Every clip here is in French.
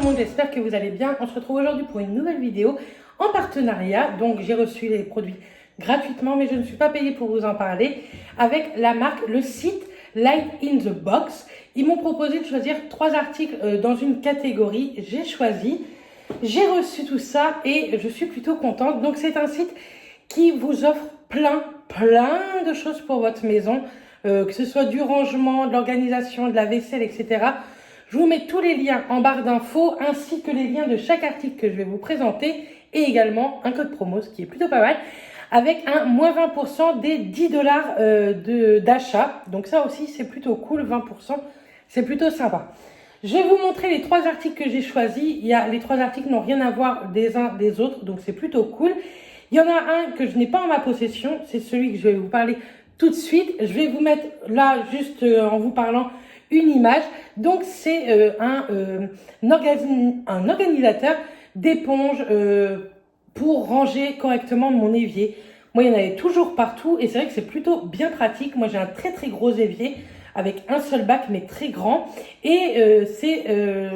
le monde, j'espère que vous allez bien. On se retrouve aujourd'hui pour une nouvelle vidéo en partenariat. Donc j'ai reçu les produits gratuitement, mais je ne suis pas payée pour vous en parler, avec la marque, le site Light in the Box. Ils m'ont proposé de choisir 3 articles dans une catégorie. J'ai choisi, j'ai reçu tout ça et je suis plutôt contente. Donc c'est un site qui vous offre plein de choses pour votre maison, que ce soit du rangement, de l'organisation, de la vaisselle, etc. Je vous mets tous les liens en barre d'infos, ainsi que les liens de chaque article que je vais vous présenter, et également un code promo, ce qui est plutôt pas mal, avec un moins 20% des 10 $ d'achat. Donc ça aussi, c'est plutôt cool, 20%, c'est plutôt sympa. Je vais vous montrer les 3 articles que j'ai choisis. Les 3 articles n'ont rien à voir des uns des autres, donc c'est plutôt cool. Il y en a un que je n'ai pas en ma possession, c'est celui que je vais vous parler tout de suite. Je vais vous mettre là, juste en vous parlant, une image. Donc c'est un organisateur d'éponges pour ranger correctement mon évier. Moi, il y en avait toujours partout et c'est vrai que c'est plutôt bien pratique. Moi, j'ai un très gros évier avec un seul bac mais très grand, et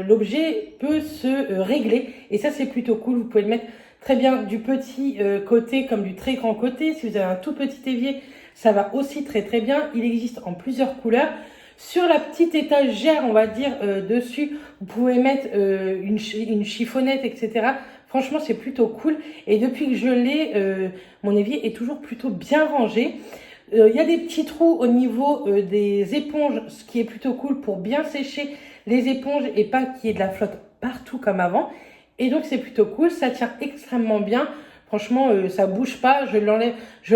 l'objet peut se régler, et ça c'est plutôt cool. Vous pouvez le mettre très bien du petit côté comme du très grand côté. Si vous avez un tout petit évier, ça va aussi très bien. Il existe en plusieurs couleurs. Sur la petite étagère, on va dire, dessus, vous pouvez mettre une chiffonnette, etc. Franchement, c'est plutôt cool. Et depuis que je l'ai, mon évier est toujours plutôt bien rangé. Il y a des petits trous au niveau des éponges, ce qui est plutôt cool pour bien sécher les éponges et pas qu'il y ait de la flotte partout comme avant. Et donc, c'est plutôt cool. Ça tient extrêmement bien. Franchement, ça bouge pas. Je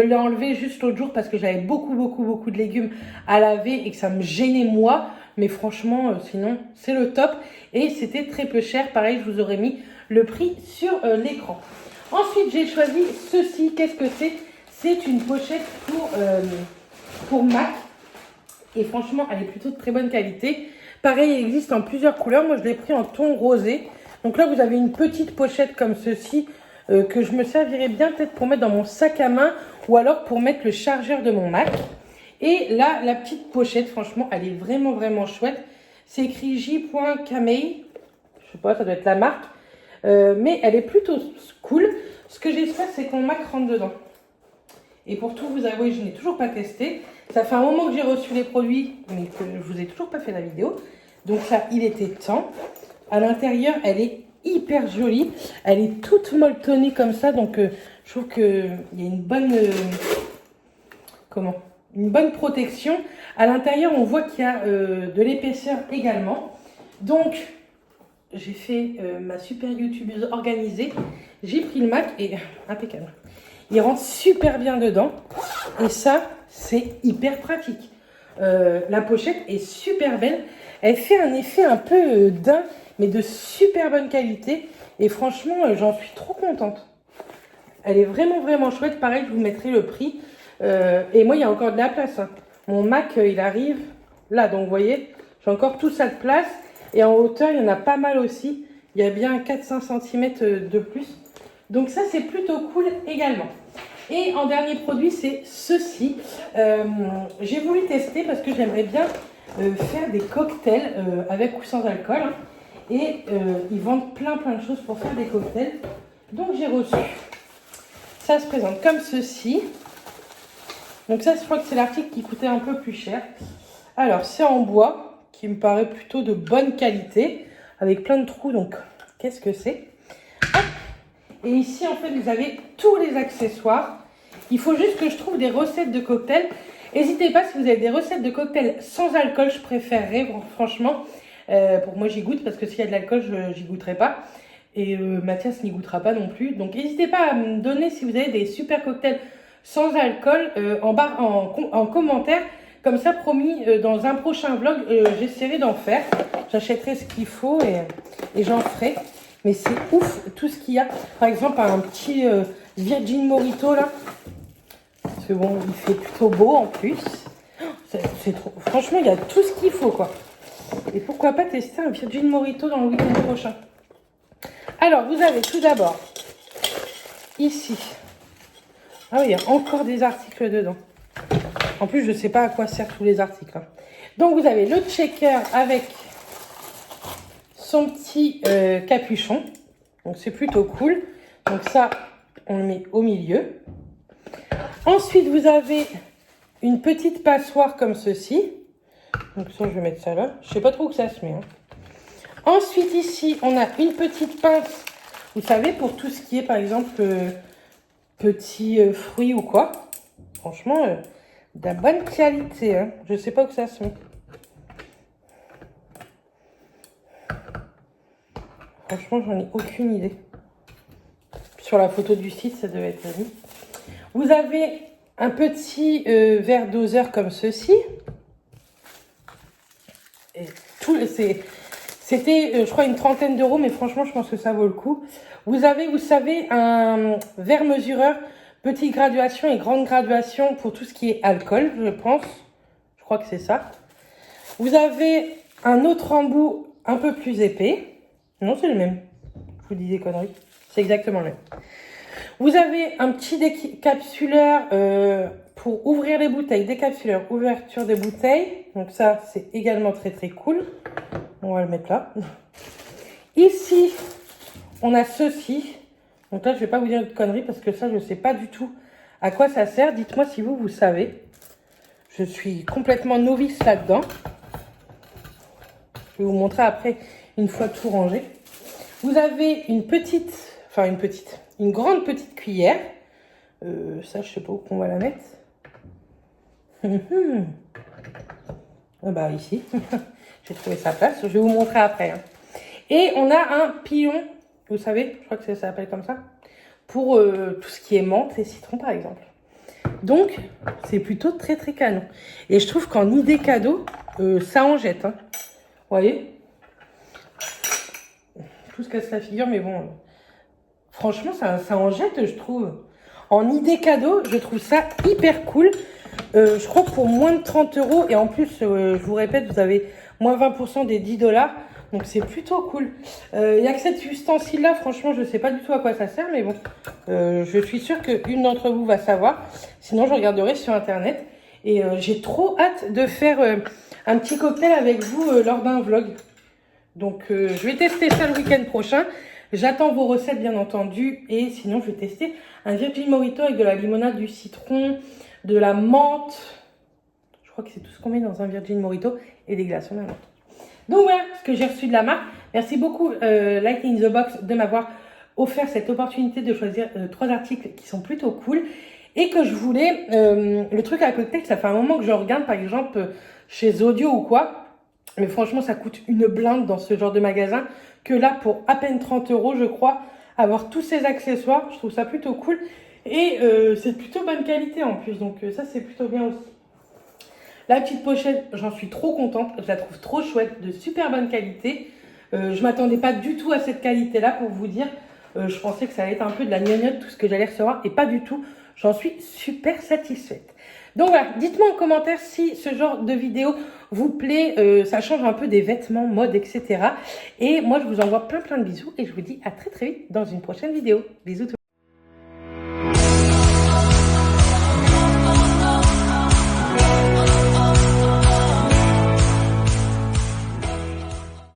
l'ai enlevé juste l'autre jour parce que j'avais beaucoup de légumes à laver et que ça me gênait moi. Mais franchement, sinon, c'est le top. Et c'était très peu cher. Pareil, je vous aurais mis le prix sur l'écran. Ensuite, j'ai choisi ceci. Qu'est-ce que c'est? C'est une pochette pour Mac. Et franchement, elle est plutôt de très bonne qualité. Pareil, il existe en plusieurs couleurs. Moi, je l'ai pris en ton rosé. Donc là, vous avez une petite pochette comme ceci, que je me servirais bien peut-être pour mettre dans mon sac à main, ou alors pour mettre le chargeur de mon Mac. Et là, la petite pochette, franchement, elle est vraiment chouette. C'est écrit J.Camei. Je sais pas, ça doit être la marque. Mais elle est plutôt cool. Ce que j'espère, c'est que mon Mac rentre dedans. Et pour tout vous avouer, je n'ai toujours pas testé. Ça fait un moment que j'ai reçu les produits, mais que je vous ai toujours pas fait la vidéo. Donc là, il était temps. À l'intérieur, elle est hyper jolie. Elle est toute molletonnée comme ça. Donc, je trouve qu'il y a une bonne... une bonne protection. À l'intérieur, on voit qu'il y a de l'épaisseur également. Donc, j'ai fait ma super youtubeuse organisée. J'ai pris le Mac et... impeccable. Il rentre super bien dedans. Et ça, c'est hyper pratique. La pochette est super belle. Elle fait un effet un peu d'un, mais de super bonne qualité. Et franchement, j'en suis trop contente. Elle est vraiment chouette. Pareil, je vous mettrai le prix. Et moi, il y a encore de la place, hein. Mon Mac, il arrive là. Donc, vous voyez, j'ai encore tout ça de place. Et en hauteur, il y en a pas mal aussi. Il y a bien 4-5 cm de plus. Donc, ça, c'est plutôt cool également. Et en dernier produit, c'est ceci. J'ai voulu tester parce que j'aimerais bien faire des cocktails avec ou sans alcool. Hein. Et ils vendent plein de choses pour faire des cocktails. Donc, j'ai reçu. Ça se présente comme ceci. Donc ça, je crois que c'est l'article qui coûtait un peu plus cher. Alors, c'est en bois, qui me paraît plutôt de bonne qualité, avec plein de trous. Donc, qu'est-ce que c'est? Et ici, en fait, vous avez tous les accessoires. Il faut juste que je trouve des recettes de cocktails. N'hésitez pas, si vous avez des recettes de cocktails sans alcool, je préférerais, franchement. Pour moi, j'y goûte, parce que s'il y a de l'alcool, j'y goûterai pas. Et Mathias n'y goûtera pas non plus. Donc, n'hésitez pas à me donner si vous avez des super cocktails sans alcool en commentaire. Comme ça, promis, dans un prochain vlog, j'essaierai d'en faire. J'achèterai ce qu'il faut et j'en ferai. Mais c'est ouf tout ce qu'il y a. Par exemple, un petit Virgin Morito là. Parce que bon, il fait plutôt beau en plus. C'est trop. Franchement, il y a tout ce qu'il faut quoi. Et pourquoi pas tester un Virgin Morito dans le week-end prochain. Alors, vous avez tout d'abord ici. Ah oui, il y a encore des articles dedans. En plus, je ne sais pas à quoi servent tous les articles. Hein. Donc, vous avez le checker avec son petit capuchon. Donc c'est plutôt cool. Donc ça, on le met au milieu. Ensuite, vous avez une petite passoire comme ceci. Donc ça, je vais mettre ça là. Je sais pas trop où ça se met. Hein. Ensuite, ici, on a une petite pince. Vous savez, pour tout ce qui est, par exemple, petits fruits ou quoi. Franchement, de la bonne qualité. Hein. Je sais pas où ça se met. Franchement, j'en ai aucune idée. Sur la photo du site, ça devait être mis. Vous avez un petit verre doseur comme ceci. Et c'était, je crois, une trentaine d'euros, mais franchement, je pense que ça vaut le coup. Vous avez, vous savez, un verre mesureur, petite graduation et grande graduation pour tout ce qui est alcool, je pense. Je crois que c'est ça. Vous avez un autre embout un peu plus épais. Non, c'est le même. Je vous dis des conneries. C'est exactement le même. Vous avez un petit décapsuleur pour ouvrir les bouteilles. Décapsuleur, ouverture des bouteilles. Donc ça, c'est également très très cool. On va le mettre là. Ici, on a ceci. Donc là, je ne vais pas vous dire de conneries parce que ça, je ne sais pas du tout à quoi ça sert. Dites-moi si vous savez. Je suis complètement novice là-dedans. Je vais vous montrer après, une fois tout rangé. Vous avez une grande petite cuillère. Ça, je sais pas où on va la mettre. Ah bah ici, j'ai trouvé sa place. Je vais vous montrer après. Hein. Et on a un pilon, vous savez, je crois que ça s'appelle comme ça, pour tout ce qui est menthe et citron par exemple. Donc, c'est plutôt très très canon. Et je trouve qu'en idée cadeau, ça en jette. Hein. Vous voyez ? Tout se casse la figure, mais bon, franchement, ça en jette, je trouve. En idée cadeau, je trouve ça hyper cool. Je crois que pour moins de 30 euros, et en plus, je vous répète, vous avez moins 20% des 10 $. Donc, c'est plutôt cool. Il n'y a que cet ustensile-là, franchement, je ne sais pas du tout à quoi ça sert, mais bon, je suis sûre qu'une d'entre vous va savoir. Sinon, je regarderai sur Internet. Et j'ai trop hâte de faire un petit cocktail avec vous lors d'un vlog. Donc, je vais tester ça le week-end prochain. J'attends vos recettes, bien entendu. Et sinon, je vais tester un Virgin Mojito avec de la limonade, du citron, de la menthe. Je crois que c'est tout ce qu'on met dans un Virgin Mojito et des glaçons de la menthe. Donc, voilà ce que j'ai reçu de la marque. Merci beaucoup, Light in the Box, de m'avoir offert cette opportunité de choisir 3 articles qui sont plutôt cool. Et que je voulais, le truc à cocktail, ça fait un moment que je regarde, par exemple, chez Audio ou quoi. Mais franchement, ça coûte une blinde dans ce genre de magasin. Que là, pour à peine 30 euros, je crois, avoir tous ces accessoires, je trouve ça plutôt cool. Et c'est de plutôt bonne qualité en plus. Donc ça, c'est plutôt bien aussi. La petite pochette, j'en suis trop contente. Je la trouve trop chouette, de super bonne qualité. Je ne m'attendais pas du tout à cette qualité-là, pour vous dire. Je pensais que ça allait être un peu de la gnognotte, tout ce que j'allais recevoir. Et pas du tout. J'en suis super satisfaite. Donc voilà, dites-moi en commentaire si ce genre de vidéo vous plaît, ça change un peu des vêtements, mode, etc. Et moi, je vous envoie plein de bisous et je vous dis à très vite dans une prochaine vidéo. Bisous tout le monde.